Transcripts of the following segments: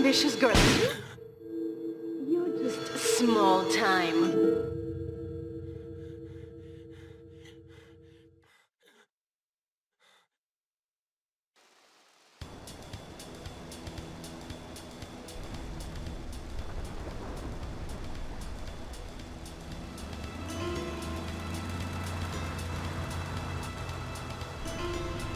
ambitious girl. You're just small time.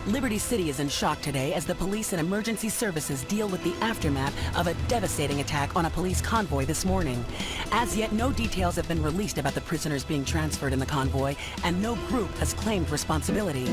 Liberty City is in shock today as the police and emergency services deal with the aftermath of a devastating attack on a police convoy this morning. As yet, no details have been released about the prisoners being transferred in the convoy, and no group has claimed responsibility.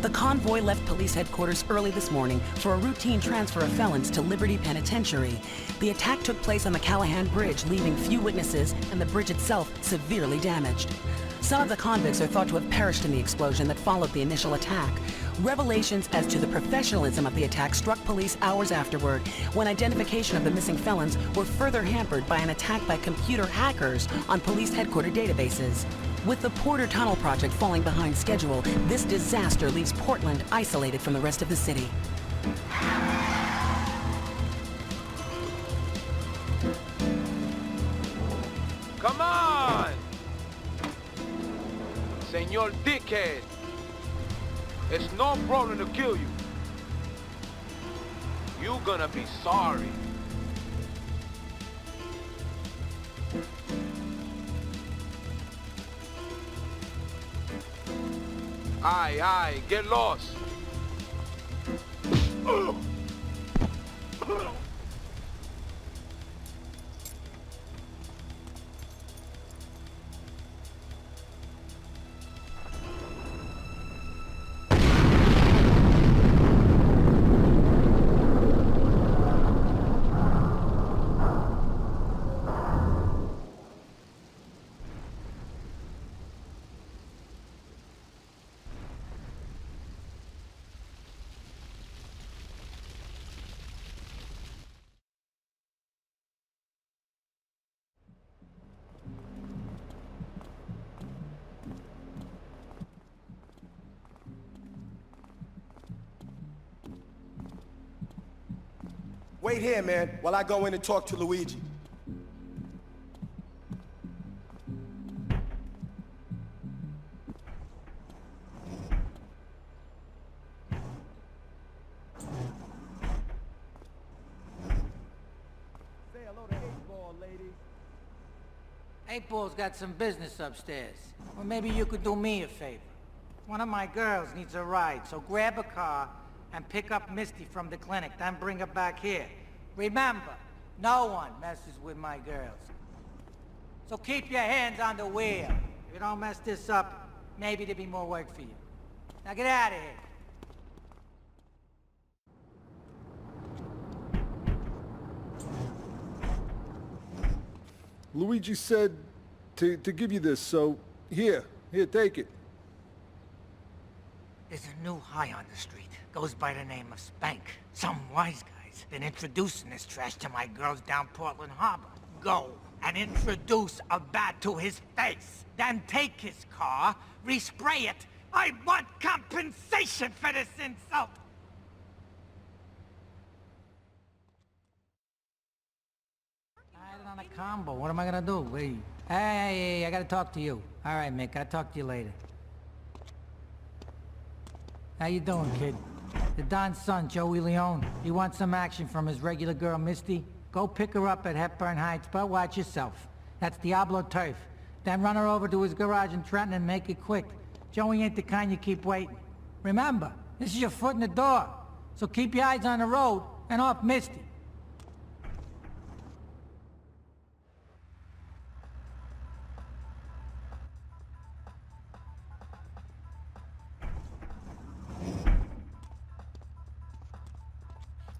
The convoy left police headquarters early this morning for a routine transfer of felons to Liberty Penitentiary. The attack took place on the Callahan Bridge, leaving few witnesses and the bridge itself severely damaged. Some of the convicts are thought to have perished in the explosion that followed the initial attack. Revelations as to the professionalism of the attack struck police hours afterward, when identification of the missing felons were further hampered by an attack by computer hackers on police headquarters databases. With the Porter Tunnel project falling behind schedule, this disaster leaves Portland isolated from the rest of the city. Come on! Senor Dickhead! It's no problem to kill you. You gonna be sorry. Aye, get lost. Wait here, man, while I go in and talk to Luigi. Say hello to 8-Ball, ladies. 8-Ball's got some business upstairs. Or maybe you could do me a favor. One of my girls needs a ride, so grab a car and pick up Misty from the clinic, then bring her back here. Remember, no one messes with my girls. So keep your hands on the wheel. If you don't mess this up, maybe there'll be more work for you. Now get out of here. Luigi said to give you this, so here, take it. There's a new high on the street. Goes by the name of Spank. Some wise guy's been introducing this trash to my girls down Portland Harbor. Go and introduce a bat to his face. Then take his car, respray it. I want compensation for this insult. I had it on a combo. What am I gonna do? Wait. Hey, I gotta talk to you. All right, Mick, I'll talk to you later. How you doing, kid? The Don's son, Joey Leone. He wants some action from his regular girl, Misty. Go pick her up at Hepburn Heights, but watch yourself. That's Diablo turf. Then run her over to his garage in Trenton and make it quick. Joey ain't the kind you keep waiting. Remember, this is your foot in the door. So keep your eyes on the road and off Misty.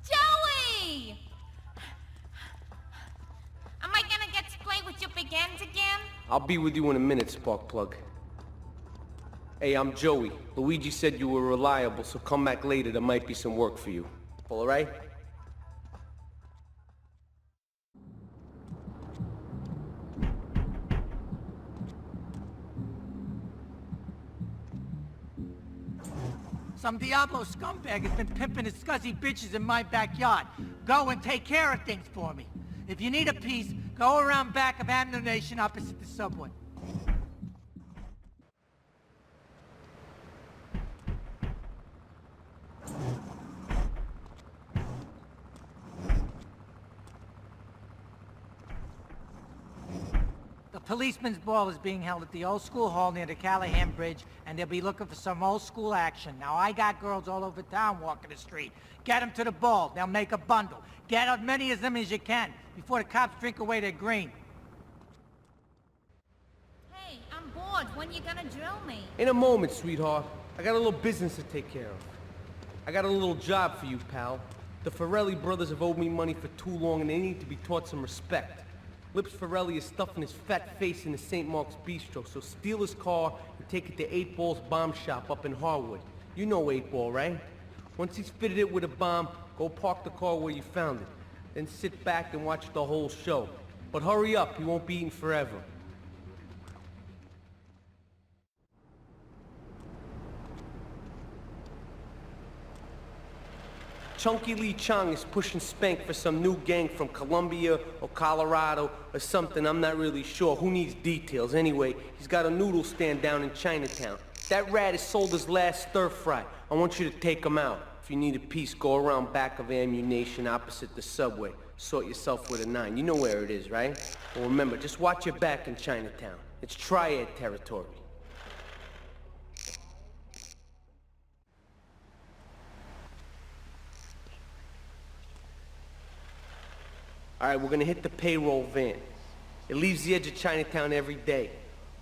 Joey! Am I gonna get to play with your big ends again? I'll be with you in a minute, Sparkplug. Hey, I'm Joey. Luigi said you were reliable, so come back later. There might be some work for you. All right? Some Diablo scumbag has been pimping his scuzzy bitches in my backyard. Go and take care of things for me. If you need a piece, go around back of Ammunition opposite the subway. The policeman's ball is being held at the old school hall near the Callahan Bridge, and they'll be looking for some old school action. Now, I got girls all over town walking the street. Get them to the ball. They'll make a bundle. Get as many of them as you can before the cops drink away their green. Hey, I'm bored. When you gonna drill me? In a moment, sweetheart. I got a little business to take care of. I got a little job for you, pal. The Farrelly brothers have owed me money for too long, and they need to be taught some respect. Lips Farrelly is stuffing his fat face in the St. Mark's Bistro, so steal his car and take it to 8 Ball's bomb shop up in Harwood. You know 8 Ball, right? Once he's fitted it with a bomb, go park the car where you found it. Then sit back and watch the whole show. But hurry up, he won't be eating forever. Chunky Lee Chong is pushing Spank for some new gang from Colombia or Colorado or something, I'm not really sure. Who needs details? Anyway, he's got a noodle stand down in Chinatown. That rat has sold his last stir-fry. I want you to take him out. If you need a piece, go around back of Ammunition opposite the subway. Sort yourself with a 9. You know where it is, right? Well, remember, just watch your back in Chinatown. It's triad territory. All right, we're gonna hit the payroll van. It leaves the edge of Chinatown every day.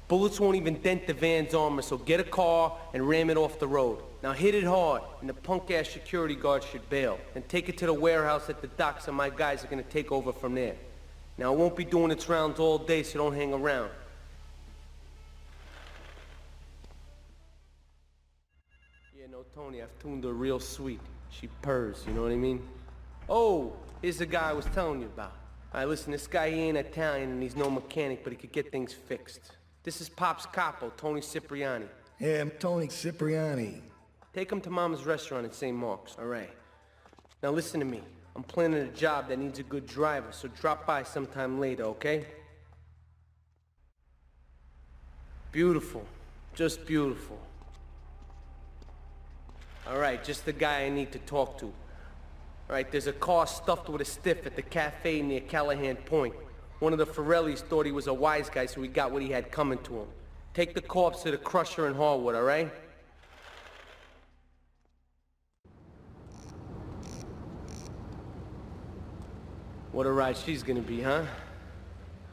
Bullets won't even dent the van's armor, so get a car and ram it off the road. Now hit it hard, and the punk-ass security guard should bail. And take it to the warehouse at the docks, and my guys are gonna take over from there. Now, it won't be doing its rounds all day, so don't hang around. Yeah, no, Tony, I've tuned her real sweet. She purrs, you know what I mean? Oh! Here's the guy I was telling you about. All right, listen, this guy, he ain't Italian and he's no mechanic, but he could get things fixed. This is Pop's capo, Tony Cipriani. Yeah, I'm Tony Cipriani. Take him to Mama's restaurant in St. Mark's, all right? Now listen to me. I'm planning a job that needs a good driver, so drop by sometime later, okay? Beautiful. Just beautiful. All right, just the guy I need to talk to. All right, there's a car stuffed with a stiff at the cafe near Callahan Point. One of the Farrellys thought he was a wise guy, so he got what he had coming to him. Take the corpse to the crusher in Harwood, all right? What a ride she's gonna be, huh?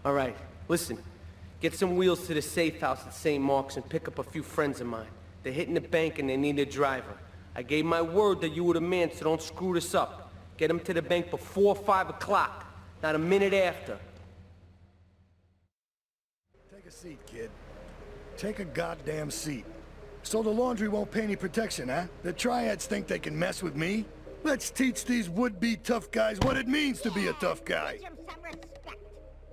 All right, listen. Get some wheels to the safe house at St. Mark's and pick up a few friends of mine. They're hitting the bank and they need a driver. I gave my word that you were the man, so don't screw this up. Get them to the bank before 5 o'clock, not a minute after. Take a seat, kid. Take a goddamn seat. So the laundry won't pay any protection, huh? The triads think they can mess with me? Let's teach these would-be tough guys what it means to be a tough guy. Teach him some respect.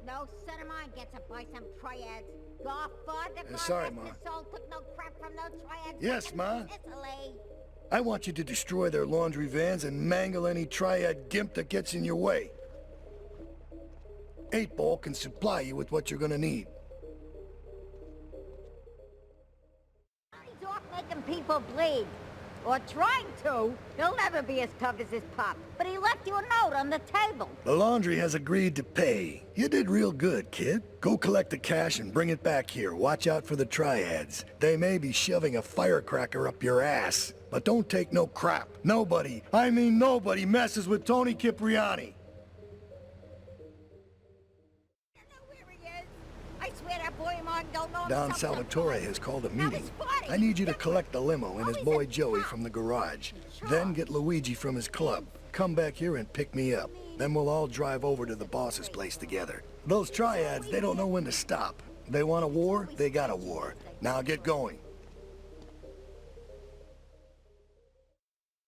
No son of mine gets it by some triads. Godfather, sorry, God Ma. rest his soul, took no crap from no triads. Yes, Ma. Italy. I want you to destroy their laundry vans and mangle any triad gimp that gets in your way. 8 Ball can supply you with what you're gonna need. He's off making people bleed. Or trying to. He'll never be as tough as his pop. But he left you a note on the table. The laundry has agreed to pay. You did real good, kid. Go collect the cash and bring it back here. Watch out for the triads. They may be shoving a firecracker up your ass. But don't take no crap. Nobody, I mean nobody, messes with Tony Cipriani. I know where he is. I swear that boy of mine don't know Don himself Salvatore sometimes. has called a Now meeting. this party, I need you to he's collect the limo and his always boy a Joey cop. from the garage. Sure. Then get Luigi from his club. Come back here and pick me up. Then we'll all drive over to the boss's place together. Those triads, they don't know when to stop. They want a war, they got a war. Now get going.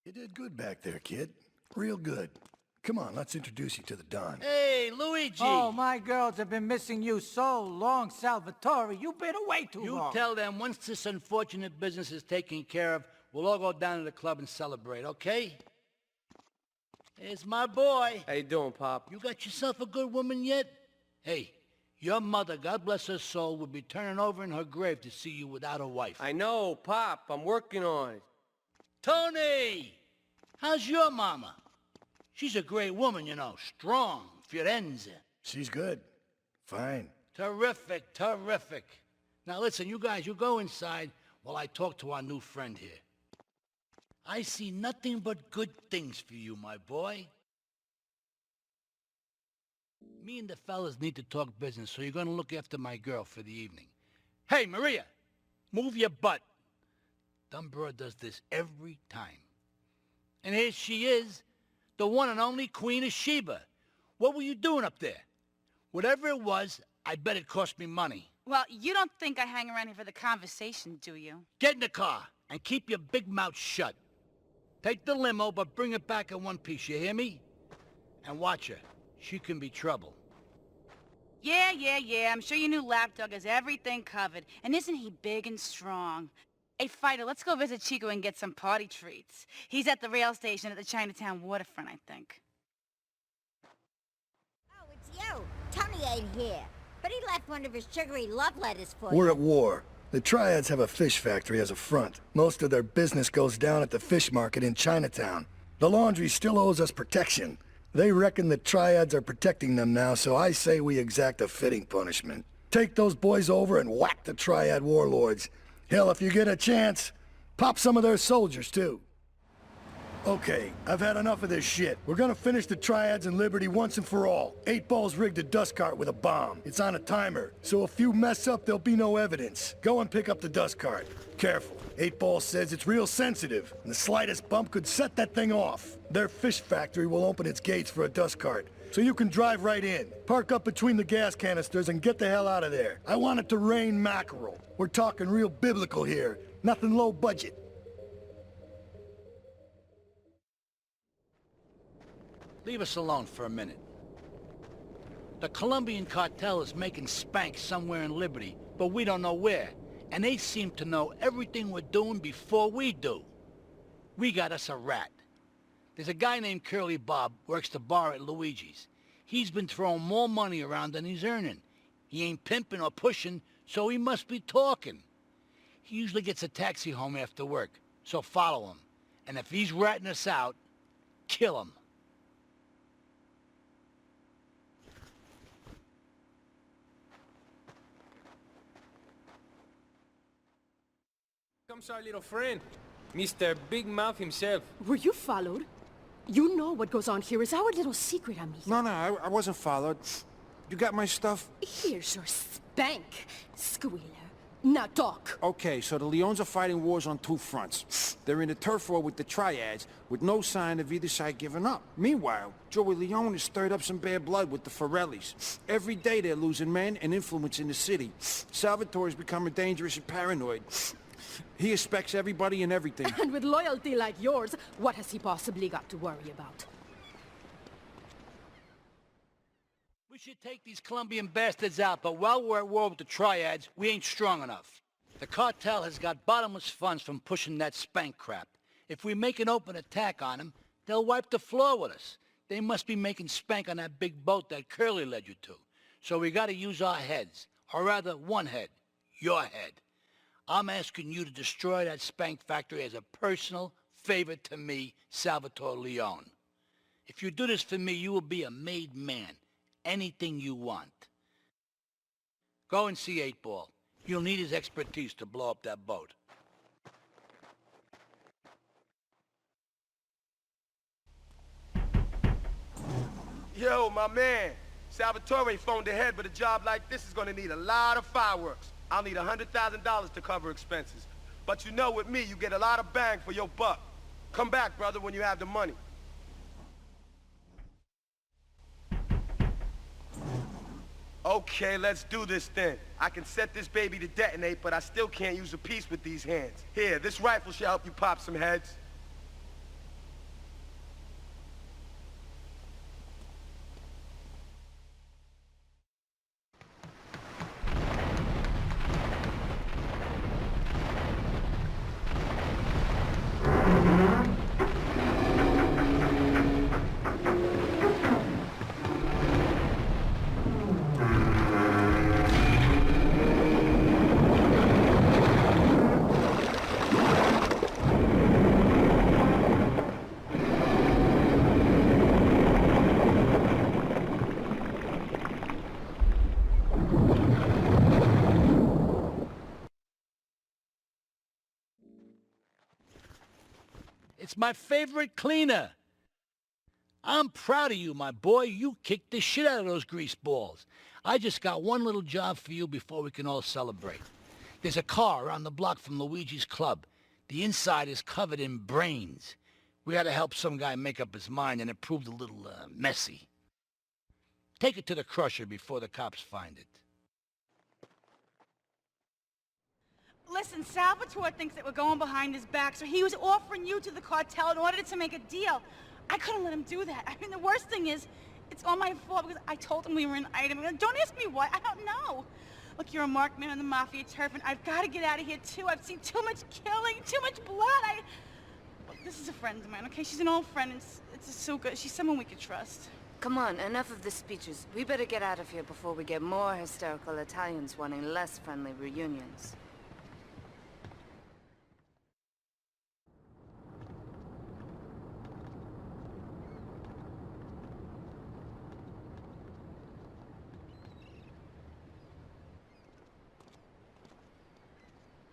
You did good back there, kid. Real good. Come on, let's introduce you to the Don. Hey, Luigi! Oh, my girls have been missing you so long, Salvatore. You've been away too long. You tell them once this unfortunate business is taken care of, We'll all go down to the club and celebrate, okay? It's my boy. How you doing, Pop? You got yourself a good woman yet? Hey, your mother, God bless her soul, would be turning over in her grave to see you without a wife. I know, Pop. I'm working on it. Tony! How's your mama? She's a great woman, you know. Strong. Firenze. She's good. Fine. Terrific, terrific. Now listen, you guys, you go inside while I talk to our new friend here. I see nothing but good things for you, my boy. Me and the fellas need to talk business, so you're gonna look after my girl for the evening. Hey, Maria, move your butt. Dumb broad does this every time. And here she is, the one and only Queen of Sheba. What were you doing up there? Whatever it was, I bet it cost me money. Well, you don't think I hang around here for the conversation, do you? Get in the car and keep your big mouth shut. Take the limo, but bring it back in one piece, you hear me? And watch her. She can be trouble. Yeah. I'm sure your new lapdog has everything covered. And isn't he big and strong? Hey, Fighter, let's go visit Chico and get some party treats. He's at the rail station at the Chinatown waterfront, I think. Oh, it's you. Tony ain't here. But he left one of his sugary love letters for you. We're at war. The Triads have a fish factory as a front. Most of their business goes down at the fish market in Chinatown. The laundry still owes us protection. They reckon the Triads are protecting them now, so I say we exact a fitting punishment. Take those boys over and whack the Triad warlords. Hell, if you get a chance, pop some of their soldiers, too. Okay, I've had enough of this shit. We're gonna finish the Triads and Liberty once and for all. 8 Ball's rigged a dust cart with a bomb. It's on a timer, so if you mess up, there'll be no evidence. Go and pick up the dust cart. Careful. 8 Ball says it's real sensitive, and the slightest bump could set that thing off. Their fish factory will open its gates for a dust cart, so you can drive right in. Park up between the gas canisters and get the hell out of there. I want it to rain mackerel. We're talking real biblical here, nothing low budget. Leave us alone for a minute. The Colombian cartel is making spank somewhere in Liberty, but we don't know where. And they seem to know everything we're doing before we do. We got us a rat. There's a guy named Curly Bob, works the bar at Luigi's. He's been throwing more money around than he's earning. He ain't pimping or pushing, so he must be talking. He usually gets a taxi home after work, so follow him. And if he's ratting us out, kill him. Comes our little friend, Mr. Big Mouth himself. Were you followed? You know what goes on here is our little secret, amigo. No, I wasn't followed. You got my stuff? Here's your spank, squealer. Now talk. Okay, so the Leons are fighting wars on 2 fronts. They're in a turf war with the Triads, with no sign of either side giving up. Meanwhile, Joey Leon has stirred up some bad blood with the Forellis. Every day they're losing men and influence in the city. Salvatore's becoming dangerous and paranoid. He expects everybody and everything. And with loyalty like yours, what has he possibly got to worry about? We should take these Colombian bastards out, but while we're at war with the Triads, we ain't strong enough. The cartel has got bottomless funds from pushing that spank crap. If we make an open attack on them, they'll wipe the floor with us. They must be making spank on that big boat that Curly led you to. So we gotta use our heads, or rather one head, your head. I'm asking you to destroy that spank factory as a personal favor to me, Salvatore Leone. If you do this for me, you will be a made man. Anything you want. Go and see 8 Ball. You'll need his expertise to blow up that boat. Yo, my man. Salvatore phoned ahead, but a job like this is gonna need a lot of fireworks. I'll need $100,000 to cover expenses. But you know with me, you get a lot of bang for your buck. Come back, brother, when you have the money. Okay, let's do this then. I can set this baby to detonate, but I still can't use a piece with these hands. Here, this rifle should help you pop some heads. That's my favorite cleaner. I'm proud of you, my boy. You kicked the shit out of those grease balls. I just got one little job for you before we can all celebrate. There's a car around the block from Luigi's club. The inside is covered in brains. We had to help some guy make up his mind, and it proved a little, messy. Take it to the crusher before the cops find it. Listen, Salvatore thinks that we're going behind his back, so he was offering you to the cartel in order to make a deal. I couldn't let him do that. I mean, the worst thing is, it's all my fault because I told him we were an item. Don't ask me why. I don't know. Look, you're a marked man on the Mafia turf, and I've got to get out of here, too. I've seen too much killing, too much blood. Look, this is a friend of mine, okay? She's an old friend, and it's so good. She's someone we could trust. Come on, enough of the speeches. We better get out of here before we get more hysterical Italians wanting less friendly reunions.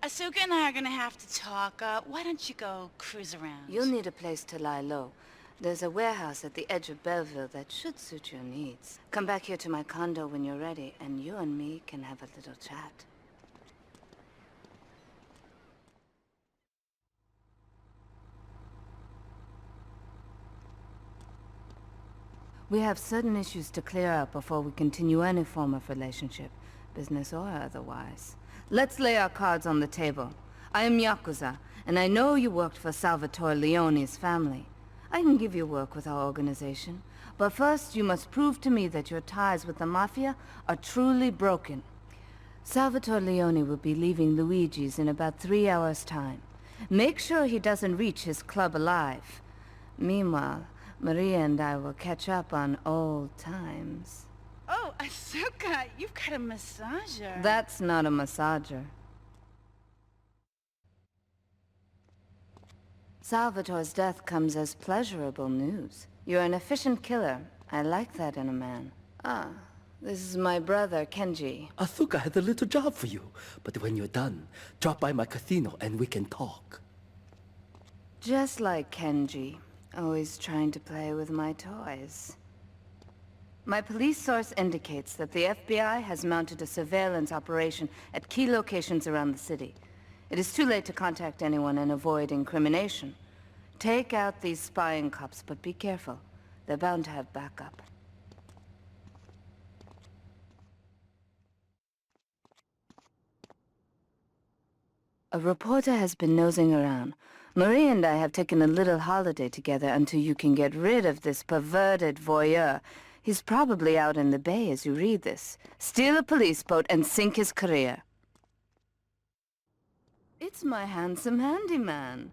Asuka and I are gonna have to talk. Why don't you go cruise around? You'll need a place to lie low. There's a warehouse at the edge of Belleville that should suit your needs. Come back here to my condo when you're ready, and you and me can have a little chat. We have certain issues to clear up before we continue any form of relationship, business or otherwise. Let's lay our cards on the table. I am Yakuza, and I know you worked for Salvatore Leone's family. I can give you work with our organization, but first you must prove to me that your ties with the Mafia are truly broken. Salvatore Leone will be leaving Luigi's in about 3 hours' time. Make sure he doesn't reach his club alive. Meanwhile, Maria and I will catch up on old times. Oh, Asuka, you've got a massager. That's not a massager. Salvatore's death comes as pleasurable news. You're an efficient killer. I like that in a man. Ah, this is my brother, Kenji. Asuka has a little job for you, but when you're done, drop by my casino and we can talk. Just like Kenji, always trying to play with my toys. My police source indicates that the FBI has mounted a surveillance operation at key locations around the city. It is too late to contact anyone and avoid incrimination. Take out these spying cops, but be careful. They're bound to have backup. A reporter has been nosing around. Marie and I have taken a little holiday together until you can get rid of this perverted voyeur. He's probably out in the bay as you read this. Steal a police boat and sink his career. It's my handsome handyman.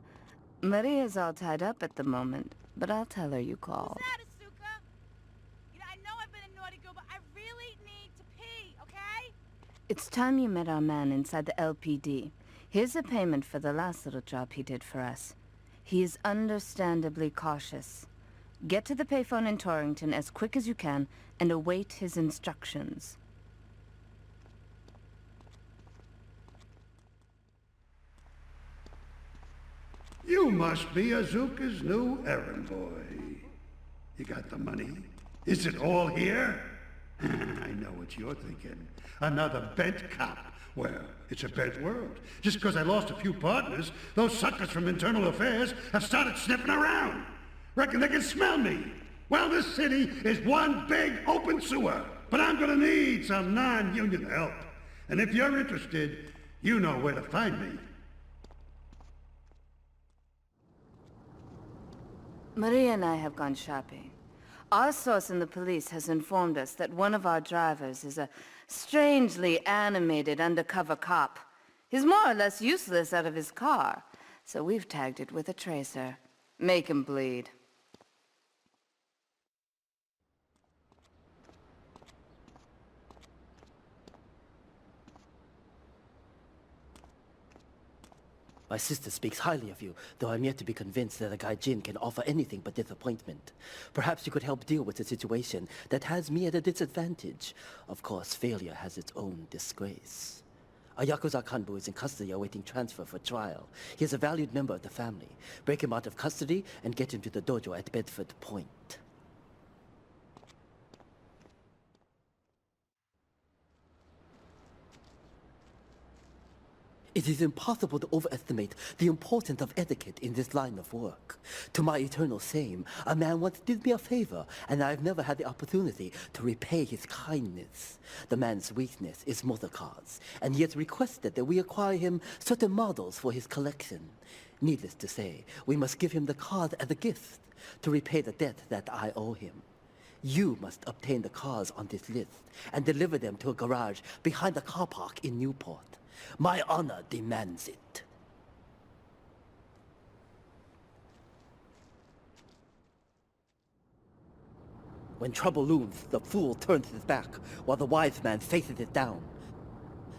Maria's all tied up at the moment, but I'll tell her you called. What's that, Asuka? You know, I know I've been a naughty girl, but I really need to pee, okay? It's time you met our man inside the LPD. Here's a payment for the last little job he did for us. He is understandably cautious. Get to the payphone in Torrington as quick as you can and await his instructions. You must be Azuka's new errand boy. You got the money? Is it all here? I know what you're thinking. Another bent cop. Well, it's a bent world. Just because I lost a few partners, those suckers from Internal Affairs have started sniffing around. Reckon they can smell me. Well, this city is one big open sewer. But I'm gonna need some non-union help. And if you're interested, you know where to find me. Maria and I have gone shopping. Our source in the police has informed us that one of our drivers is a strangely animated undercover cop. He's more or less useless out of his car, so we've tagged it with a tracer. Make him bleed. My sister speaks highly of you, though I'm yet to be convinced that a guy Jin can offer anything but disappointment. Perhaps you could help deal with a situation that has me at a disadvantage. Of course, failure has its own disgrace. A Yakuza Kanbu is in custody awaiting transfer for trial. He is a valued member of the family. Break him out of custody and get him to the dojo at Bedford Point. It is impossible to overestimate the importance of etiquette in this line of work. To my eternal shame, a man once did me a favor, and I have never had the opportunity to repay his kindness. The man's weakness is motor cars, and he has requested that we acquire him certain models for his collection. Needless to say, we must give him the cars as a gift to repay the debt that I owe him. You must obtain the cars on this list and deliver them to a garage behind the car park in Newport. My honor demands it. When trouble looms, the fool turns his back, while the wise man faces it down.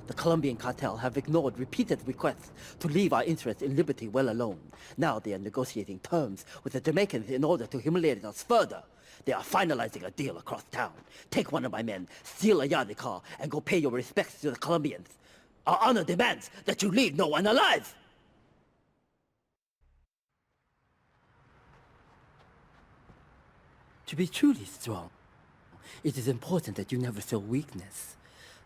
The Colombian cartel have ignored repeated requests to leave our interests in liberty well alone. Now they are negotiating terms with the Jamaicans in order to humiliate us further. They are finalizing a deal across town. Take one of my men, steal a Yardie car, and go pay your respects to the Colombians. Our honor demands that you leave no one alive! To be truly strong, it is important that you never show weakness.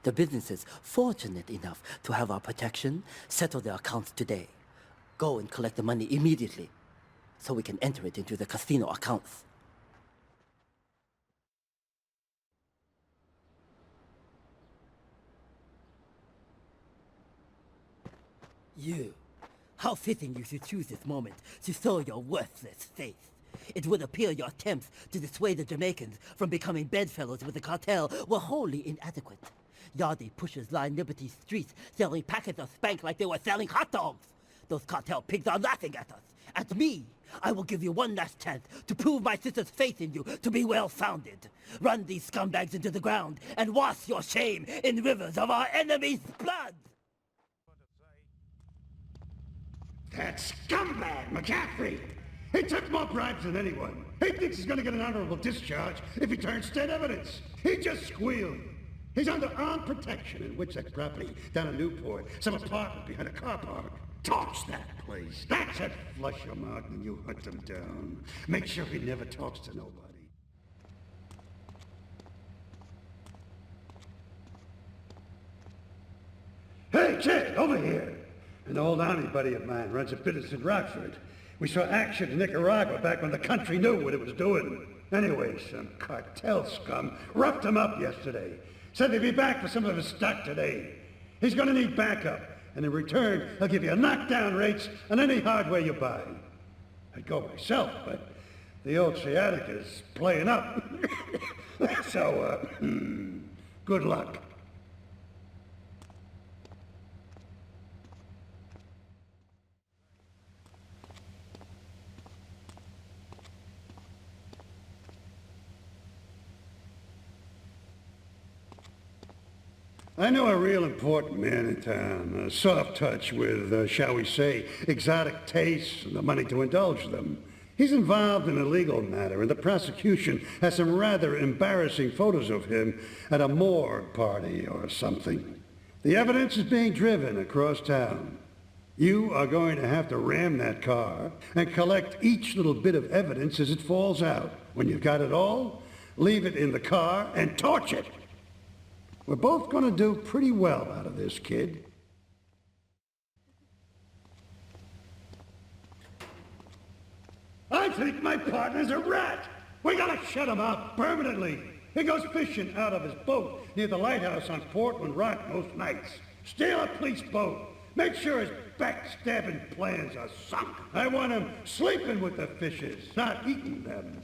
The businesses fortunate enough to have our protection settle their accounts today. Go and collect the money immediately, so we can enter it into the casino accounts. You. How fitting you should choose this moment to show your worthless face. It would appear your attempts to dissuade the Jamaicans from becoming bedfellows with the cartel were wholly inadequate. Yardie pushers line Liberty streets selling packets of spank like they were selling hot dogs. Those cartel pigs are laughing at us. At me. I will give you one last chance to prove my sister's faith in you to be well-founded. Run these scumbags into the ground and wash your shame in rivers of our enemies' blood! That scumbag, McCaffrey! He took more bribes than anyone. He thinks he's gonna get an honorable discharge if he turns state evidence. He just squealed. He's under armed protection in Witchett property down in Newport, some apartment behind a car park. Torch that place. That's it. Flush him out when you hunt him down. Make sure he never talks to nobody. Hey, kid, over here! An old army buddy of mine runs a business in Rockford. We saw action in Nicaragua back when the country knew what it was doing. Anyway, some cartel scum roughed him up yesterday. Said they'd be back for some of his stock today. He's gonna need backup, and in return, he'll give you knockdown rates on any hardware you buy. I'd go myself, but the old sciatica's playing up. So, good luck. I know a real important man in town, a soft touch with, shall we say, exotic tastes and the money to indulge them. He's involved in a legal matter, and the prosecution has some rather embarrassing photos of him at a morgue party or something. The evidence is being driven across town. You are going to have to ram that car and collect each little bit of evidence as it falls out. When you've got it all, leave it in the car and torch it. We're both going to do pretty well out of this, kid. I think my partner's a rat. We gotta shut him up permanently. He goes fishing out of his boat near the lighthouse on Portland Rock most nights. Steal a police boat. Make sure his backstabbing plans are sunk. I want him sleeping with the fishes, not eating them.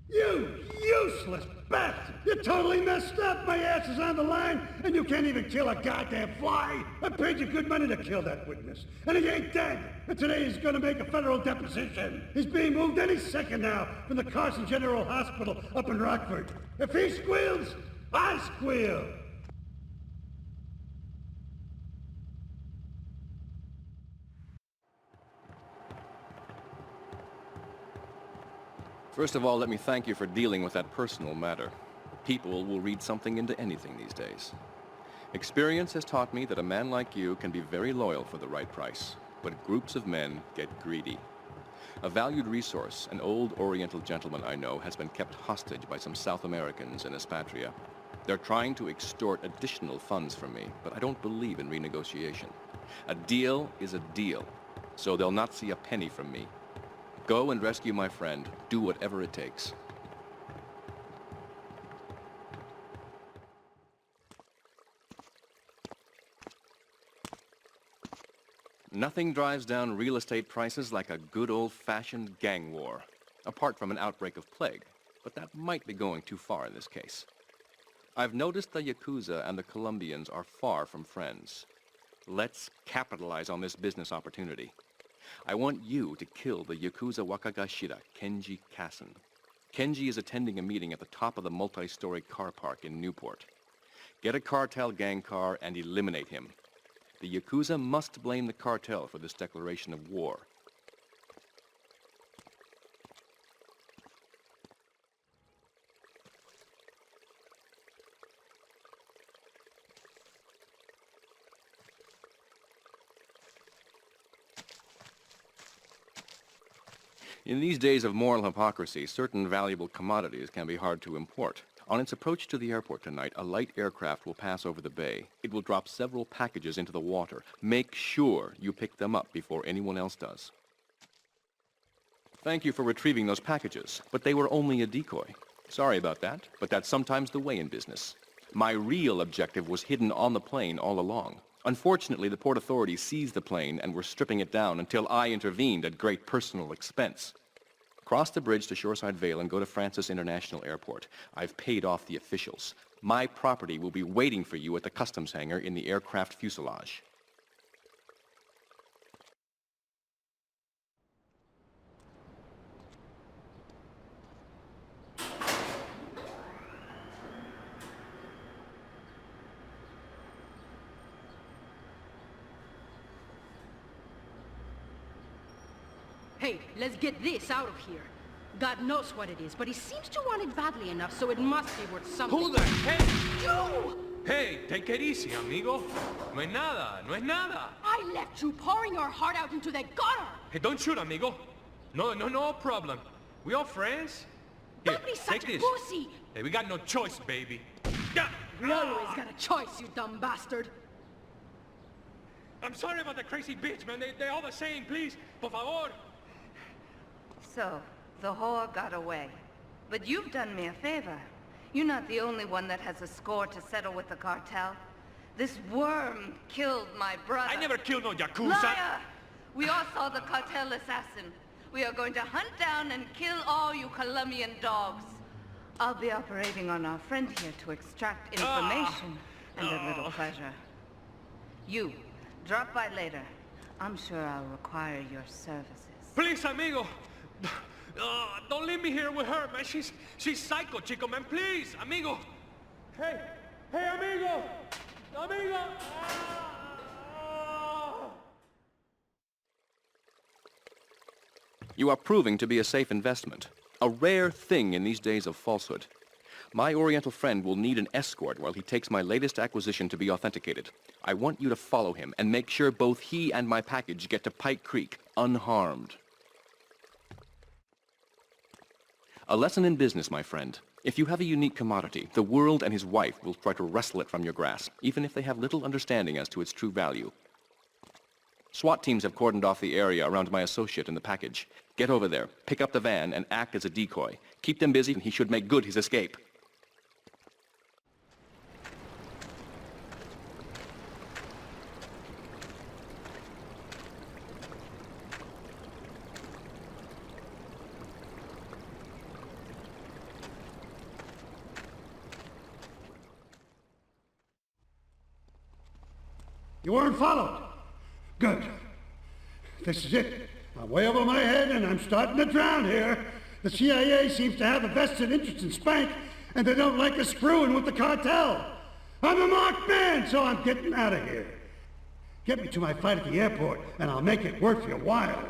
You useless bastard! You're totally messed up! My ass is on the line, and you can't even kill a goddamn fly! I paid you good money to kill that witness, and he ain't dead! And today he's gonna make a federal deposition! He's being moved any second now from the Carson General Hospital up in Rockford. If he squeals, I squeal! First of all, let me thank you for dealing with that personal matter. People will read something into anything these days. Experience has taught me that a man like you can be very loyal for the right price, but groups of men get greedy. A valued resource, an old Oriental gentleman I know, has been kept hostage by some South Americans in Espatria. They're trying to extort additional funds from me, but I don't believe in renegotiation. A deal is a deal, so they'll not see a penny from me. Go and rescue my friend. Do whatever it takes. Nothing drives down real estate prices like a good old-fashioned gang war, apart from an outbreak of plague, but that might be going too far in this case. I've noticed the Yakuza and the Colombians are far from friends. Let's capitalize on this business opportunity. I want you to kill the Yakuza Wakagashira, Kenji Kassen. Kenji is attending a meeting at the top of the multi-story car park in Newport. Get a cartel gang car and eliminate him. The Yakuza must blame the cartel for this declaration of war. In these days of moral hypocrisy, certain valuable commodities can be hard to import. On its approach to the airport tonight, a light aircraft will pass over the bay. It will drop several packages into the water. Make sure you pick them up before anyone else does. Thank you for retrieving those packages, but they were only a decoy. Sorry about that, but that's sometimes the way in business. My real objective was hidden on the plane all along. Unfortunately, the port authorities seized the plane and were stripping it down until I intervened at great personal expense. Cross the bridge to Shoreside Vale and go to Francis International Airport. I've paid off the officials. My property will be waiting for you at the customs hangar in the aircraft fuselage. Hey, let's get this out of here. God knows what it is, but he seems to want it badly enough, so it must be worth something. Who the heck? You! Hey, take it easy, amigo. No es nada, no es nada. I left you pouring your heart out into the gutter! Hey, don't shoot, amigo. No problem. We all friends? Here, Don't be such take a this. pussy! Hey, we got no choice, baby. Yeah. We always got a choice, you dumb bastard. I'm sorry about the crazy bitch, man. They all the same, please. Por favor. So, the whore got away. But you've done me a favor. You're not the only one that has a score to settle with the cartel. This worm killed my brother. I never killed no Yakuza. Liar! We all saw the cartel assassin. We are going to hunt down and kill all you Colombian dogs. I'll be operating on our friend here to extract information and a little pleasure. You, drop by later. I'm sure I'll require your services. Please, amigo. Don't leave me here with her, man. She's psycho, chico, man. Please, amigo. Hey, amigo. Amigo. You are proving to be a safe investment. A rare thing in these days of falsehood. My Oriental friend will need an escort while he takes my latest acquisition to be authenticated. I want you to follow him and make sure both he and my package get to Pike Creek unharmed. A lesson in business, my friend. If you have a unique commodity, the world and his wife will try to wrestle it from your grasp, even if they have little understanding as to its true value. SWAT teams have cordoned off the area around my associate in the package. Get over there, pick up the van, and act as a decoy. Keep them busy, and he should make good his escape. You weren't followed. Good. This is it. I'm way over my head and I'm starting to drown here. The CIA seems to have a vested interest in Spank, and they don't like us screwing with the cartel. I'm a marked man, so I'm getting out of here. Get me to my fight at the airport, and I'll make it worth your while.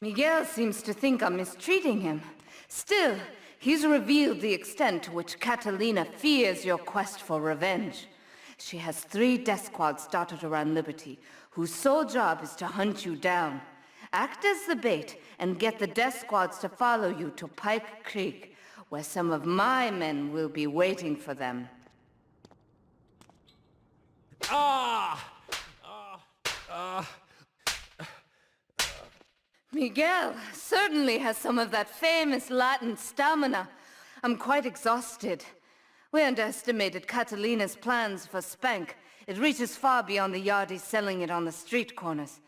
Miguel seems to think I'm mistreating him. Still, He's revealed the extent to which Catalina fears your quest for revenge. She has 3 death squads dotted around Liberty, whose sole job is to hunt you down. Act as the bait and get the death squads to follow you to Pike Creek, where some of my men will be waiting for them. Miguel certainly has some of that famous Latin stamina. I'm quite exhausted. We underestimated Catalina's plans for Spank. It reaches far beyond the yardies selling it on the street corners.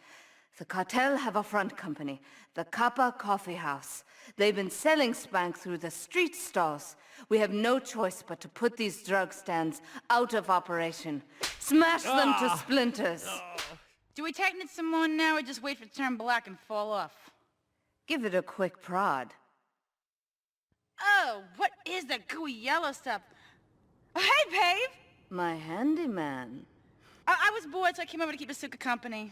The cartel have a front company, the Kappa Coffee House. They've been selling Spank through the street stalls. We have no choice but to put these drug stands out of operation. Smash them to splinters. Do we tighten it some more now, or just wait for it to turn black and fall off? Give it a quick prod. Oh, what is that gooey yellow stuff? Oh, hey, babe! My handyman. I was bored, so I came over to keep Asuka company.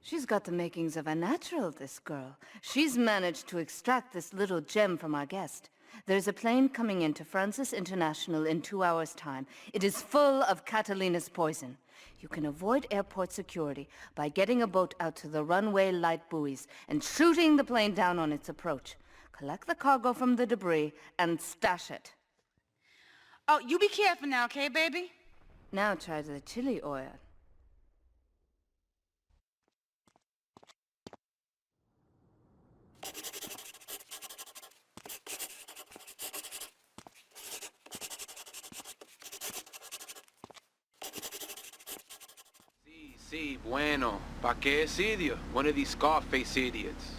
She's got the makings of a natural, this girl. She's managed to extract this little gem from our guest. There's a plane coming into Francis International in 2 hours' time. It is full of Catalina's poison. You can avoid airport security by getting a boat out to the runway light buoys and shooting the plane down on its approach. Collect the cargo from the debris and stash it. Oh, you be careful now, okay, baby? Now try the chili oil. Sí, bueno. ¿Pa qué es idiot? One of these Scarface idiots.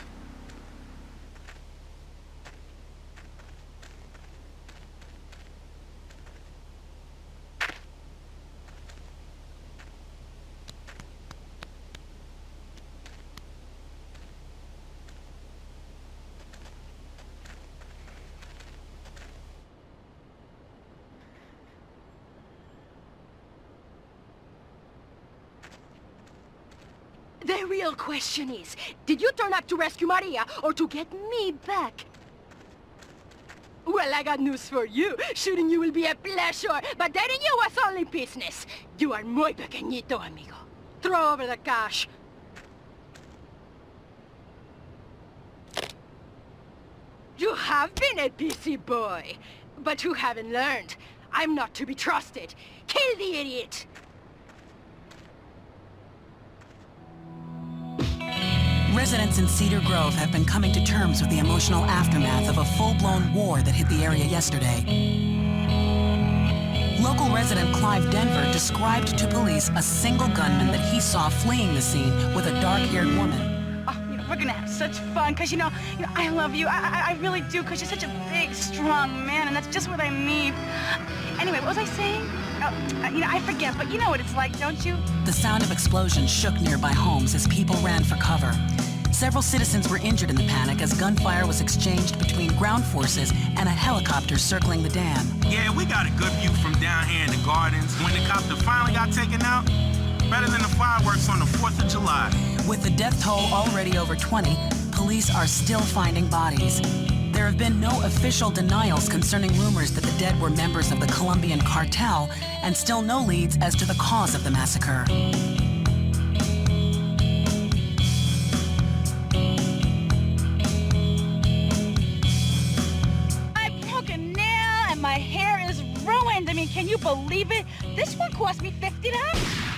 The real question is, did you turn up to rescue Maria or to get me back? Well, I got news for you. Shooting you will be a pleasure, but dating you was only business. You are muy pequeñito, amigo. Throw over the cash. You have been a busy boy, but you haven't learned. I'm not to be trusted. Kill the idiot! Residents in Cedar Grove have been coming to terms with the emotional aftermath of a full-blown war that hit the area yesterday. Local resident Clive Denver described to police a single gunman that he saw fleeing the scene with a dark-haired woman. Oh, we're gonna have such fun, because, you know, I love you. I really do, because you're such a big, strong man, and that's just what I need. Anyway, what was I saying? Oh, I forget, but you know what it's like, don't you? The sound of explosions shook nearby homes as people ran for cover. Several citizens were injured in the panic as gunfire was exchanged between ground forces and a helicopter circling the dam. Yeah, we got a good view from down here in the gardens. When the copter finally got taken out, better than the fireworks on the 4th of July. With the death toll already over 20, police are still finding bodies. There have been no official denials concerning rumors that the dead were members of the Colombian cartel, and still no leads as to the cause of the massacre. I broke a nail and my hair is ruined. I mean, can you believe it? This one cost me $50.